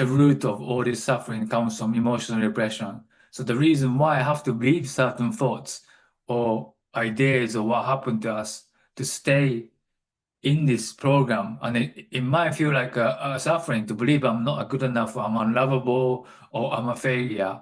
the root of all this suffering comes from emotional repression. So the reason why I have to believe certain thoughts or ideas or what happened to us to stay in this program, and it might feel like a suffering to believe I'm not good enough, or I'm unlovable, or I'm a failure.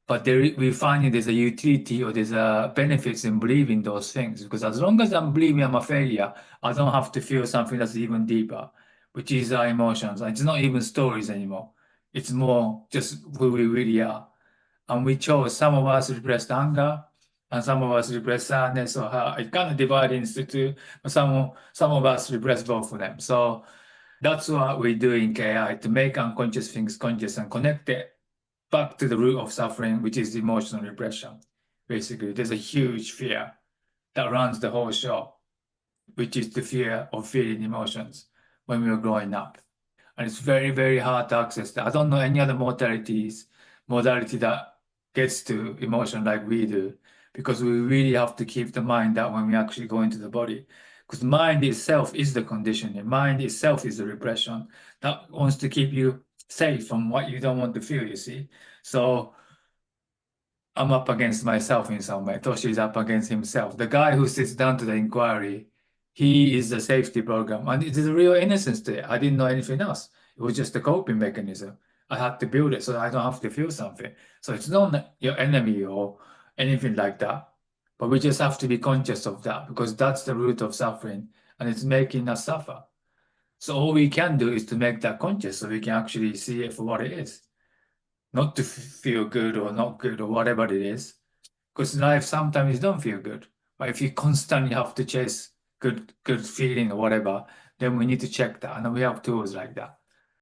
But we find there's a utility or there's a benefits in believing those things, because as long as I'm believing I'm a failure, I don't have to feel something that's even deeper, which is our emotions. It's not even stories anymore. It's more just who we really are. And we chose, some of us repressed anger and some of us repressed sadness or hurt. It kind of divided into two, but some of us repressed both of them. So that's what we do in KI, to make unconscious things conscious and connect it back to the root of suffering, which is emotional repression. Basically, there's a huge fear that runs the whole show, which is the fear of feeling emotions when we were growing up. And it's very, very hard to access that. I don't know any other modality that gets to emotion like we do, because we really have to keep the mind out when we actually go into the body. Because the mind itself is the conditioning. Mind itself is the repression that wants to keep you safe from what you don't want to feel, you see. So I'm up against myself in some way. Toshi is up against himself. The guy who sits down to the inquiry, he is the safety program. And it is a real innocence to it. I didn't know anything else. It was just a coping mechanism. I had to build it so I don't have to feel something. So it's not your enemy or anything like that. But we just have to be conscious of that, because that's the root of suffering and it's making us suffer. So all we can do is to make that conscious so we can actually see it for what it is. Not to feel good or not good or whatever it is. Because life sometimes don't feel good. But if you constantly have to chase good feeling or whatever, then we need to check that. And we have tools like that.